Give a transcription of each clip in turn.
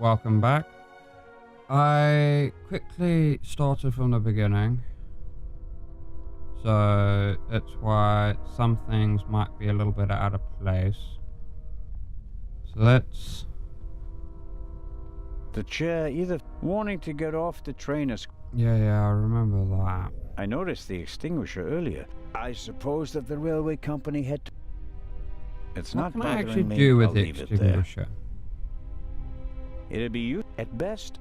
Welcome back. I quickly started from the beginning, so that's why some things might be a little bit out of place. So let's... The chair either wanting to get off the train as... Yeah, I remember that. I noticed the extinguisher earlier. I suppose that the railway company had to... It's What not can I actually bothering me. do with I'll the leave it there. extinguisher? It'll be used at best.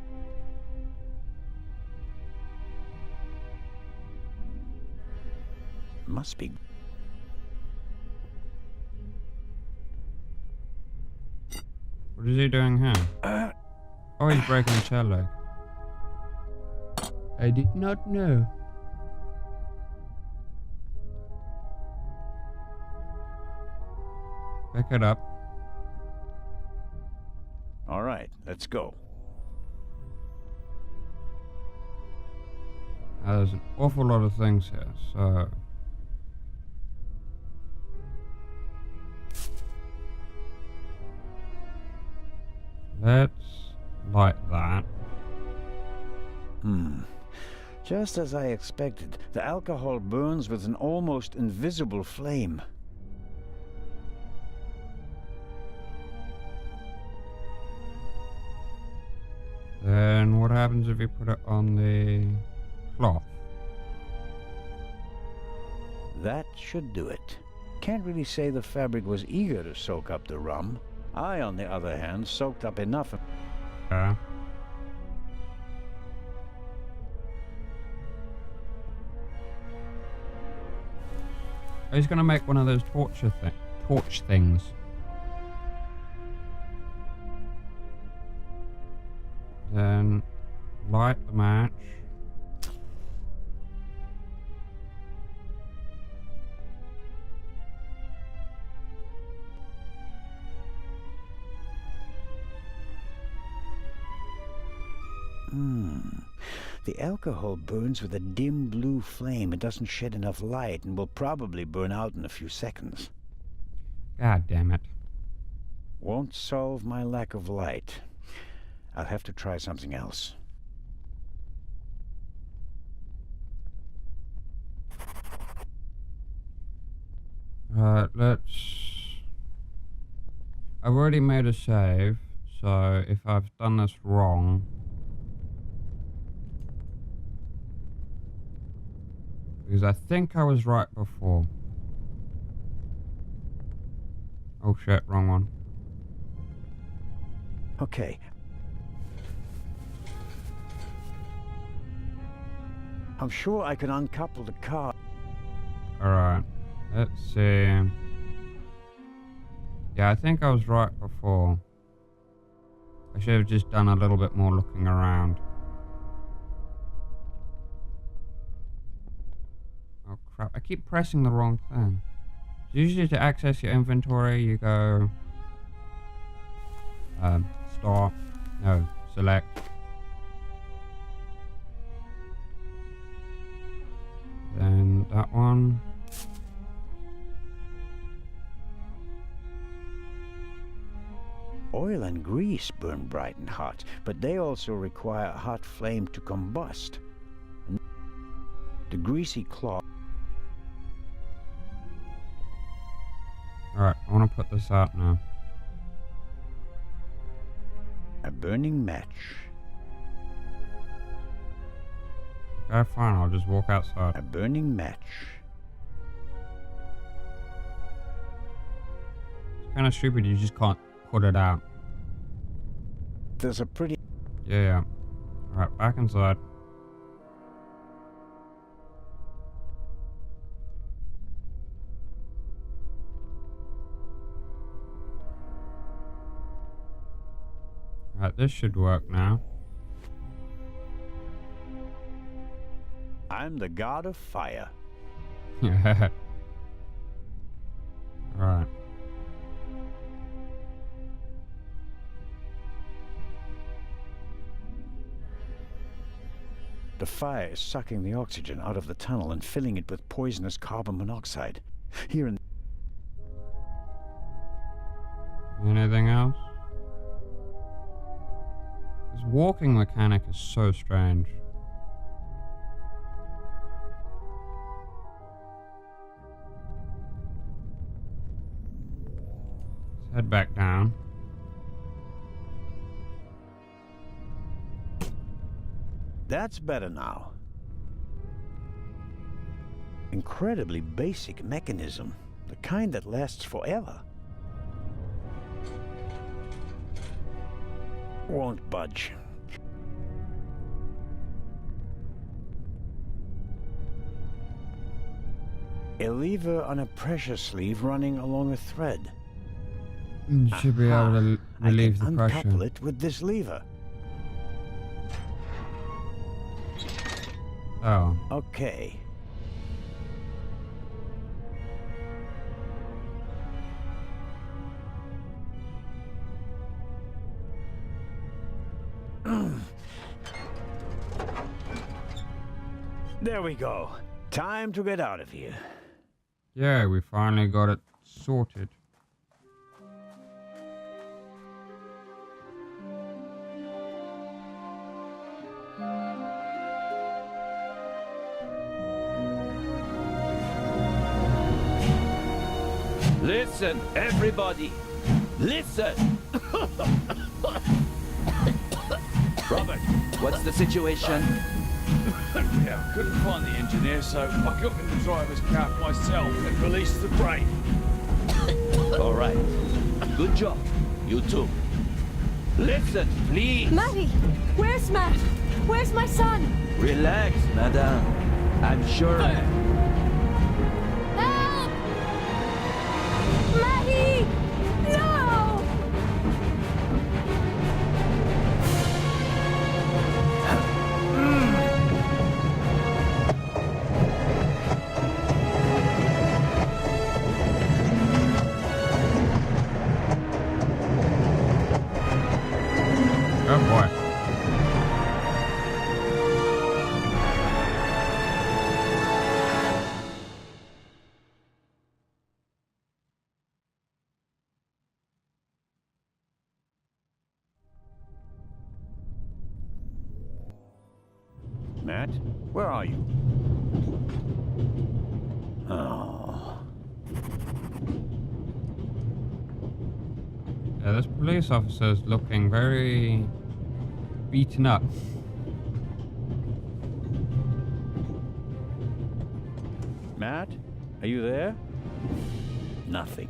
Must be. What is he doing here? Oh, he's breaking the chair leg. I did not know. Pick it up. All right, let's go. Now, there's an awful lot of things here, so... Let's light that. Just as I expected, the alcohol burns with an almost invisible flame. Then what happens if you put it on the cloth? That should do it. Can't really say the fabric was eager to soak up the rum. I, on the other hand, soaked up enough. Yeah. He's gonna make one of those torch things. Then light the match. The alcohol burns with a dim blue flame. It doesn't shed enough light and will probably burn out in a few seconds. God damn it. Won't solve my lack of light. I'll have to try something else. Let's... I've already made a save, so if I've done this wrong... Because I think I was right before. Oh shit, wrong one. Okay. I'm sure I can uncouple the car. Alright, let's see. Yeah, I think I was right before. I should have just done a little bit more looking around. Oh crap, I keep pressing the wrong thing. Usually to access your inventory you go... start. No, select. Then that one. Oil and grease burn bright and hot, but they also require a hot flame to combust. The greasy cloth. Alright, I want to put this out now. A burning match. Okay, fine, I'll just walk outside. A burning match. It's kind of stupid, you just can't put it out. There's a pretty... Yeah. Alright, back inside. Alright, this should work now. I'm the god of fire. Yeah. Alright. The fire is sucking the oxygen out of the tunnel and filling it with poisonous carbon monoxide. Here and... Anything else? This walking mechanic is so strange. Let's head back down. That's better now. Incredibly basic mechanism. The kind that lasts forever. Won't budge. A lever on a pressure sleeve running along a thread. You should be able to relieve I the can pressure. uncouple it with this lever. Oh. Okay. There we go. Time to get out of here. Yeah, we finally got it sorted. Listen, everybody! Listen! Robert, what's the situation? Yeah, I couldn't find the engineer, so I got in the driver's cab myself and released the brake. All right. Good job. You too. Listen, please. Matty! Where's Matt? Where's my son? Relax, madame. I'm sure... Help! Matty! No! Oh boy. Matt, where are you? Oh. Yeah, this police officer is looking very beaten up. Matt, are you there? Nothing.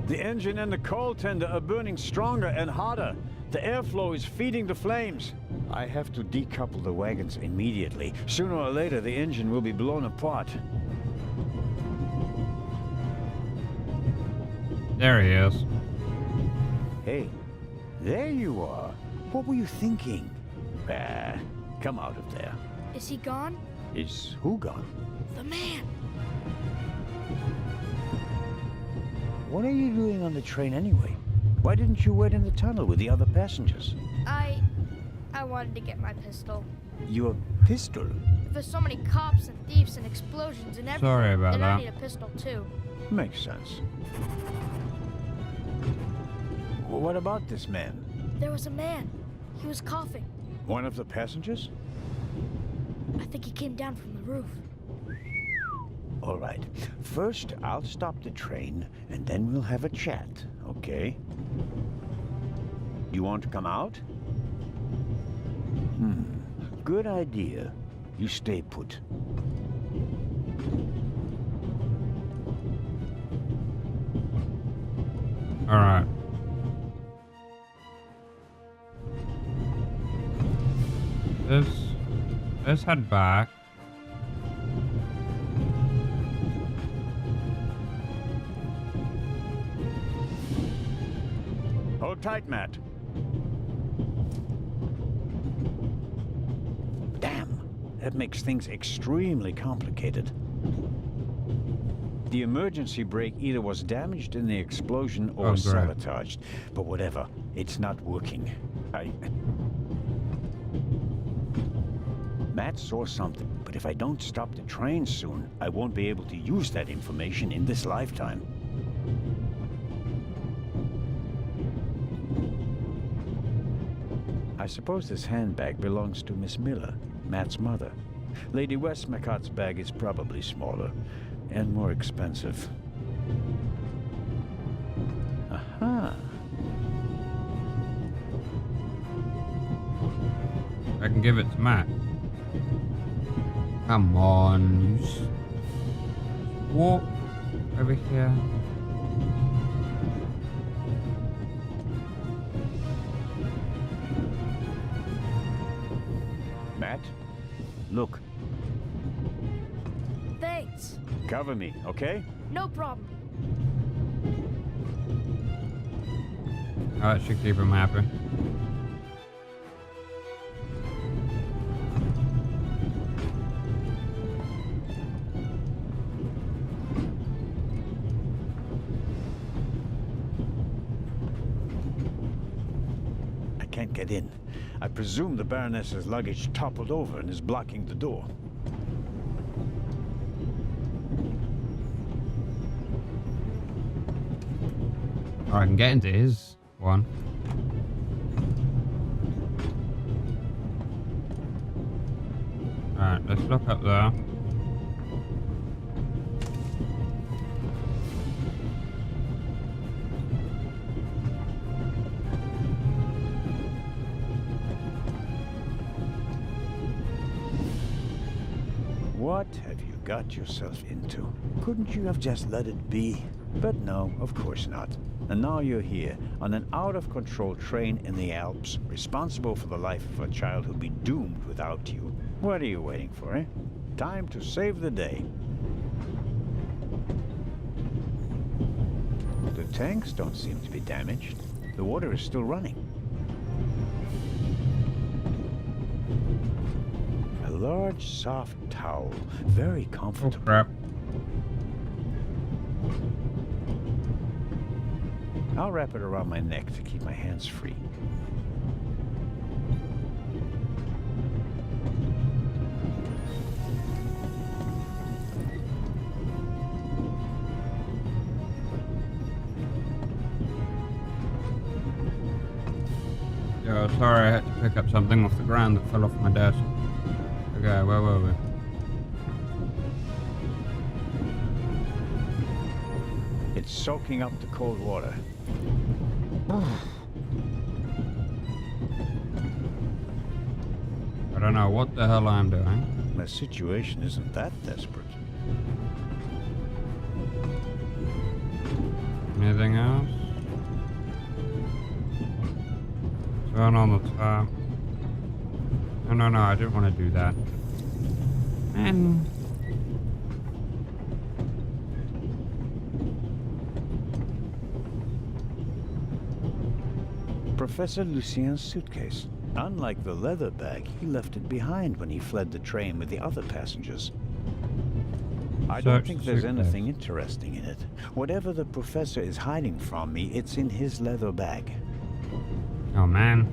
The engine and the coal tender are burning stronger and harder. The airflow is feeding the flames. I have to decouple the wagons immediately. Sooner or later, the engine will be blown apart. There he is. Hey, there you are. What were you thinking? Come out of there. Is he gone? Is who gone? The man! What are you doing on the train anyway? Why didn't you wait in the tunnel with the other passengers? I wanted to get my pistol. Your pistol? If there's so many cops and thieves and explosions and everything, Sorry about then that. I need a pistol too. Makes sense. What about this man? There was a man. He was coughing. One of the passengers? I think he came down from the roof. All right. First, I'll stop the train, and then we'll have a chat, okay? You want to come out? Good idea. You stay put. All right. Let's head back. Hold tight, Matt. Damn, that makes things extremely complicated. The emergency brake either was damaged in the explosion or Oh, great. sabotaged. But whatever, it's not working. Matt saw something, but if I don't stop the train soon, I won't be able to use that information in this lifetime. I suppose this handbag belongs to Miss Miller, Matt's mother. Lady Westmacott's bag is probably smaller and more expensive. Aha! I can give it to Matt. Come on, you walk over here. Matt, look, Thanks. cover me, okay? No problem. Oh, that should keep him happy. I can't get in. I presume the Baroness's luggage toppled over and is blocking the door. Or I can get into his one. Alright, let's look up there. What have you got yourself into? Couldn't you have just let it be? But no, of course not. And now you're here, on an out-of-control train in the Alps, responsible for the life of a child who'd be doomed without you. What are you waiting for, eh? Time to save the day. The tanks don't seem to be damaged. The water is still running. A large, soft towel. Very Oh comfortable. crap. I'll wrap it around my neck to keep my hands free. Yo, sorry, I had to pick up something off the ground that fell off my desk. Okay, where were we? It's soaking up the cold water. I don't know what the hell I'm doing. The situation isn't that desperate. Anything else? Turn on the tap. No, I didn't want to do that. Man. Professor Lucien's suitcase. Unlike the leather bag, he left it behind when he fled the train with the other passengers. I don't Search think the there's suitcase. anything interesting in it. Whatever the professor is hiding from me, it's in his leather bag. Oh man.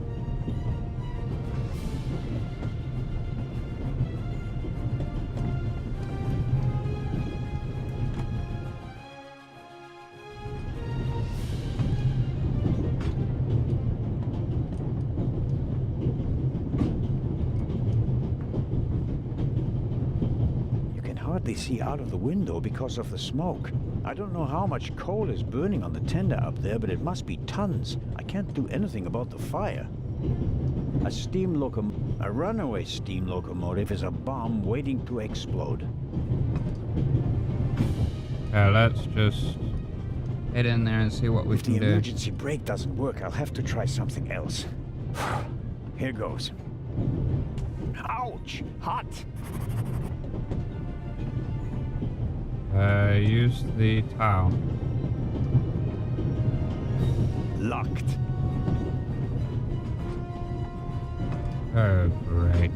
You can hardly see out of the window because of the smoke. I don't know how much coal is burning on the tender up there, but it must be tons. I can't do anything about the fire. A runaway steam locomotive is a bomb waiting to explode. Okay, let's just head in there and see what we If the can do. emergency brake doesn't work, I'll have to try something else. Here goes. Ouch! Hot! Use the towel. Locked. Oh, great.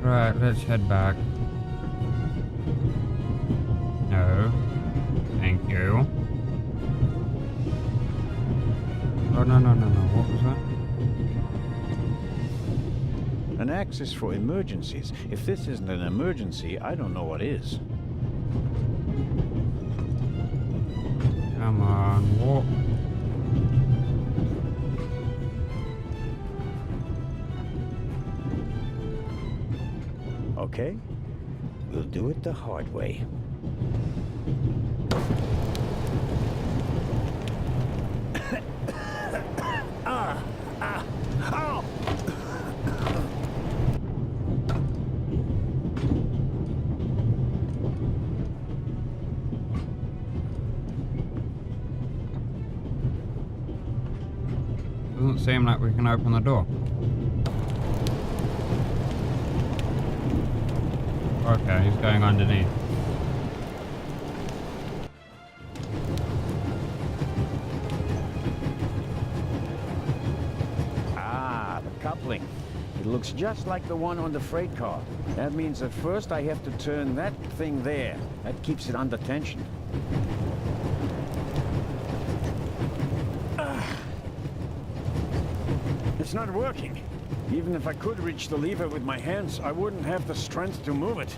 Right, let's head back. No. Thank you. Oh, no. What was that? An axe is for emergencies. If this isn't an emergency, I don't know what is. Come on, walk. Okay? We'll do it the hard way. Ow! Doesn't seem like we can open the door. Okay, he's going underneath. Ah, the coupling. It looks just like the one on the freight car. That means at first I have to turn that thing there. That keeps it under tension. It's not working. Even if I could reach the lever with my hands, I wouldn't have the strength to move it.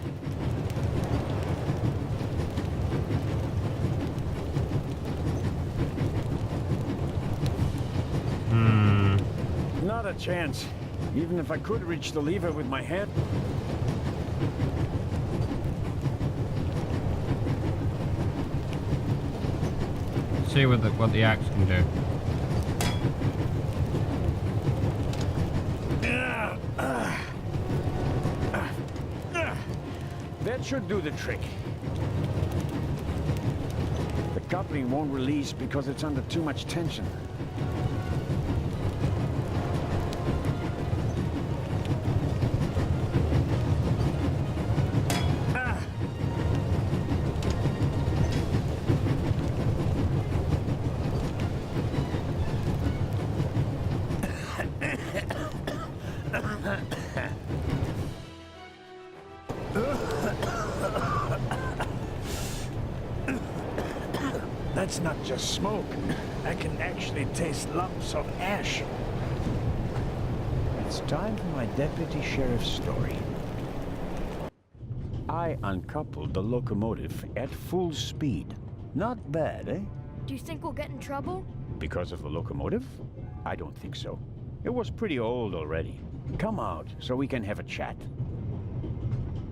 Not a chance. Even if I could reach the lever with my hand. See what the axe can do. That should do the trick. The coupling won't release because it's under too much tension. That's not just smoke. I can actually taste lumps of ash. It's time for my deputy sheriff's story. I uncoupled the locomotive at full speed. Not bad, eh? Do you think we'll get in trouble? Because of the locomotive? I don't think so. It was pretty old already. Come out so we can have a chat.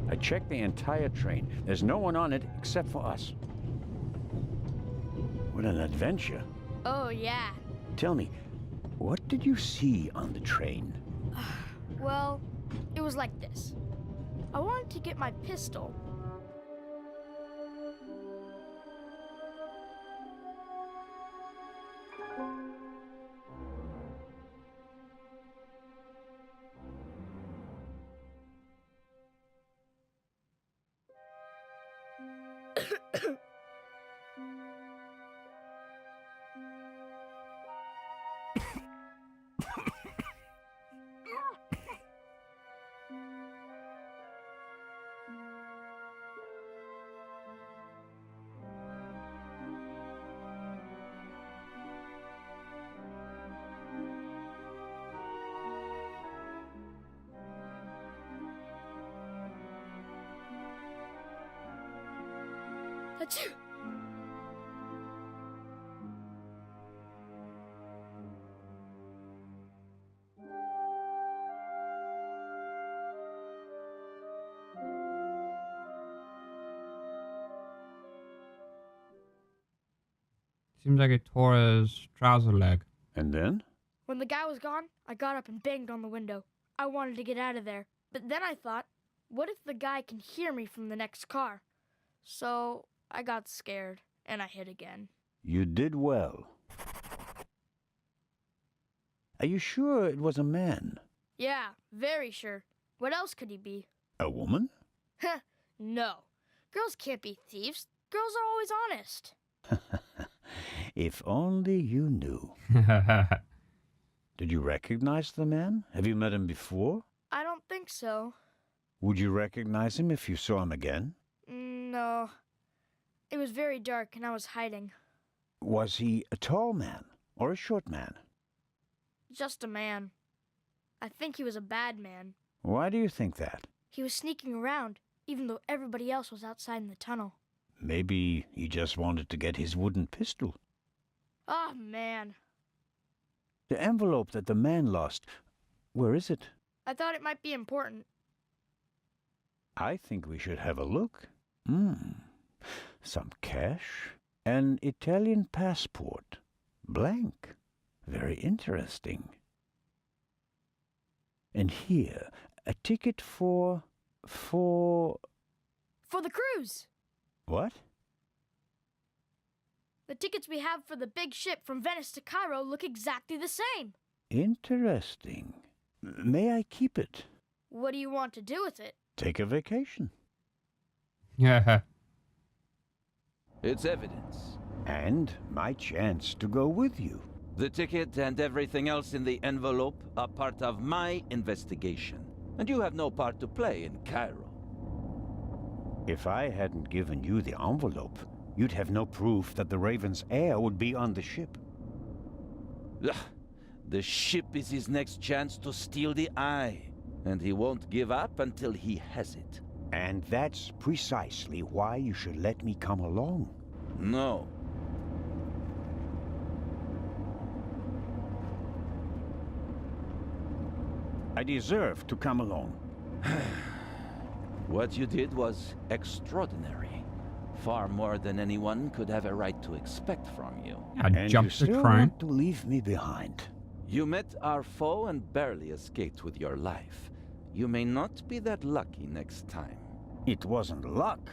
I checked the entire train. There's no one on it except for us. What an adventure. Oh, yeah. Tell me, what did you see on the train? Well, it was like this. I wanted to get my pistol. Achoo! Seems like he tore his trouser leg. And then? When the guy was gone, I got up and banged on the window. I wanted to get out of there. But then I thought, what if the guy can hear me from the next car? So I got scared, and I hid again. You did well. Are you sure it was a man? Yeah, very sure. What else could he be? A woman? Heh, no. Girls can't be thieves. Girls are always honest. If only you knew. Did you recognize the man? Have you met him before? I don't think so. Would you recognize him if you saw him again? No. It was very dark and I was hiding. Was he a tall man or a short man? Just a man. I think he was a bad man. Why do you think that? He was sneaking around, even though everybody else was outside in the tunnel. Maybe he just wanted to get his wooden pistol. Oh, man. The envelope that the man lost, where is it? I thought it might be important. I think we should have a look. Some cash. An Italian passport. Blank. Very interesting. And here, a ticket for... For the cruise! What? The tickets we have for the big ship from Venice to Cairo look exactly the same. Interesting. May I keep it? What do you want to do with it? Take a vacation. Yeah. It's evidence. And my chance to go with you. The ticket and everything else in the envelope are part of my investigation. And you have no part to play in Cairo. If I hadn't given you the envelope, you'd have no proof that the Raven's heir would be on the ship. Ugh. The ship is his next chance to steal the eye. And he won't give up until he has it. And that's precisely why you should let me come along. No. I deserve to come along. What you did was extraordinary. Far more than anyone could have a right to expect from you. I And you jumped the still train. want to leave me behind. You met our foe and barely escaped with your life. You may not be that lucky next time. It wasn't luck.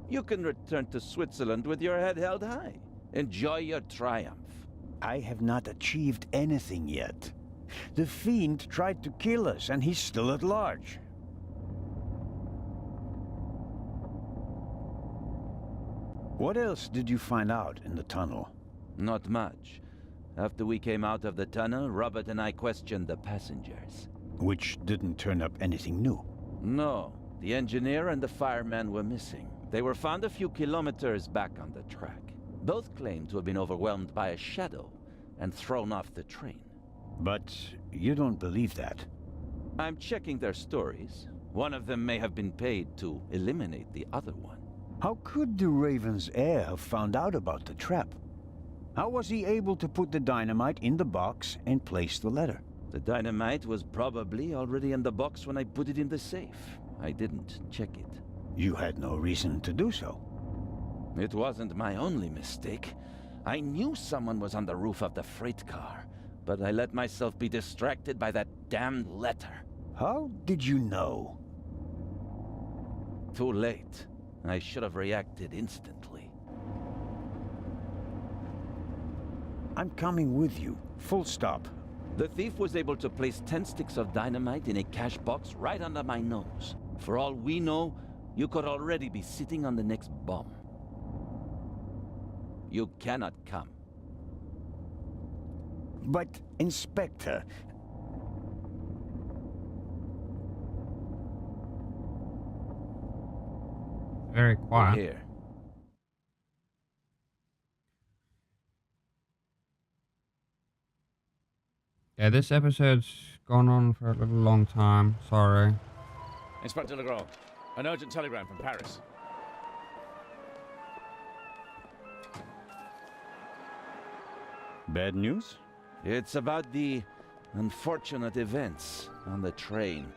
You can return to Switzerland with your head held high. Enjoy your triumph. I have not achieved anything yet. The Fiend tried to kill us, and he's still at large. What else did you find out in the tunnel? Not much. After we came out of the tunnel, Robert and I questioned the passengers. Which didn't turn up anything new. No, the engineer and the fireman were missing. They were found a few kilometers back on the track. Both claimed to have been overwhelmed by a shadow and thrown off the train. But you don't believe that. I'm checking their stories. One of them may have been paid to eliminate the other one. How could the Raven's heir have found out about the trap? How was he able to put the dynamite in the box and place the letter? The dynamite was probably already in the box when I put it in the safe. I didn't check it. You had no reason to do so. It wasn't my only mistake. I knew someone was on the roof of the freight car, but I let myself be distracted by that damned letter. How did you know? Too late. I should have reacted instantly. I'm coming with you. Full stop. The thief was able to place 10 sticks of dynamite in a cash box right under my nose. For all we know, you could already be sitting on the next bomb. You cannot come. But, Inspector... Very quiet. Here. Yeah, this episode's gone on for a little long time. Sorry. Inspector Legrand, an urgent telegram from Paris. Bad news? It's about the unfortunate events on the train,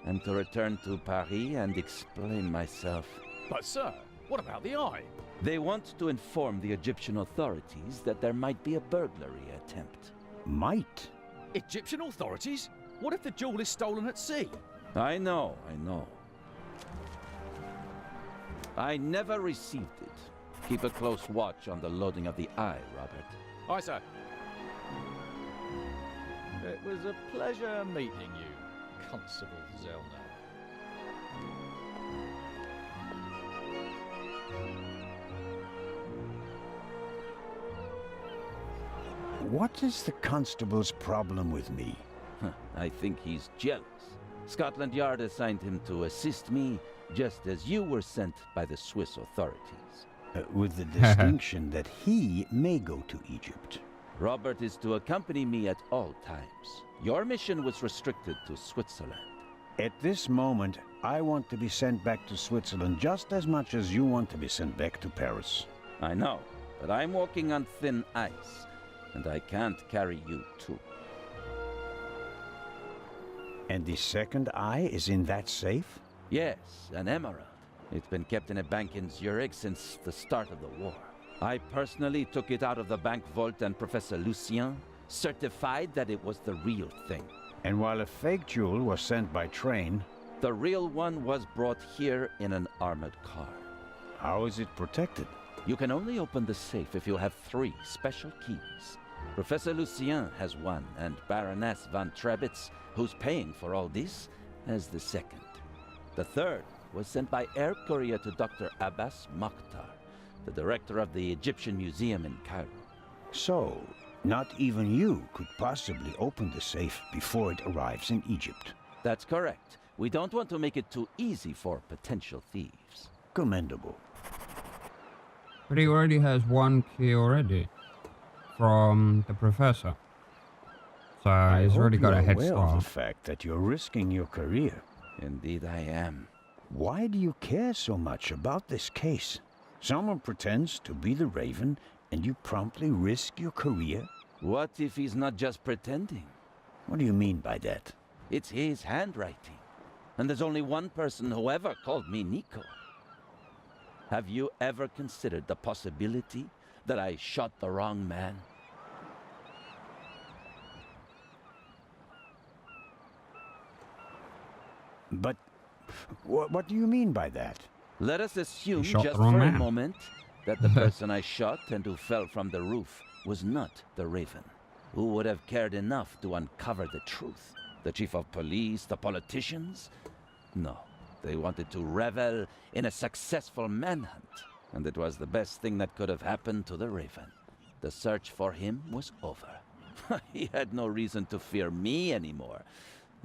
and to return to Paris and explain myself. But sir, what about the eye? They want to inform the Egyptian authorities that there might be a burglary attempt. Might. Egyptian authorities? What if the jewel is stolen at sea? I know. I never received it. Keep a close watch on the loading of the eye, Robert. Aye, sir. It was a pleasure meeting you, Constable Zellner. What is the constable's problem with me? I think he's jealous. Scotland Yard assigned him to assist me, just as you were sent by the Swiss authorities. With the distinction that he may go to Egypt. Robert is to accompany me at all times. Your mission was restricted to Switzerland. At this moment, I want to be sent back to Switzerland just as much as you want to be sent back to Paris. I know, but I'm walking on thin ice, and I can't carry you too. And the second eye is in that safe? Yes, an emerald. It's been kept in a bank in Zurich since the start of the war. I personally took it out of the bank vault, and Professor Lucien certified that it was the real thing. And while a fake jewel was sent by train, The real one was brought here in an armored car. how is it protected? You can only open the safe if you have 3 special keys. Professor Lucien has one, and Baroness von Trebitz, who's paying for all this, has the second. The third was sent by air courier to Dr. Abbas Mokhtar, the director of the Egyptian Museum in Cairo. So, not even you could possibly open the safe before it arrives in Egypt. That's correct. We don't want to make it too easy for potential thieves. Commendable. But he already has 1 key already from the professor. So he's already got a head You're aware of start. the fact that you're risking your career. Indeed I am. Why do you care so much about this case? Someone pretends to be the Raven, and you promptly risk your career? What if he's not just pretending? What do you mean by that? It's his handwriting. And there's only one person who ever called me Nico. Have you ever considered the possibility that I shot the wrong man? But what do you mean by that? Let us assume shot just the wrong for a man. moment that the person I shot and who fell from the roof was not the Raven. Who would have cared enough to uncover the truth? The chief of police, the politicians? No, they wanted to revel in a successful manhunt. And it was the best thing that could have happened to the Raven. The search for him was over. He had no reason to fear me anymore.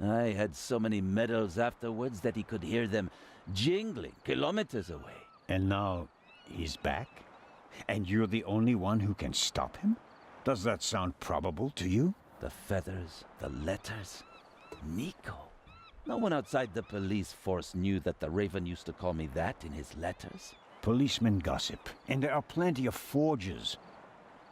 I had so many medals afterwards that he could hear them jingling kilometers away. And now he's back? And you're the only one who can stop him? Does that sound probable to you? The feathers, the letters. Nico. No one outside the police force knew that the Raven used to call me that in his letters. Policemen gossip, and there are plenty of forgers.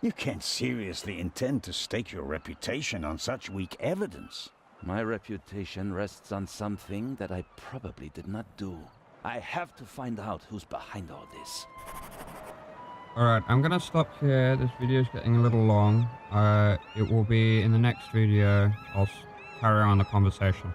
You can't seriously intend to stake your reputation on such weak evidence. My reputation rests on something that I probably did not do. I have to find out who's behind all this. Alright, I'm gonna stop here. This video is getting a little long. It will be in the next video. I'll carry on the conversation.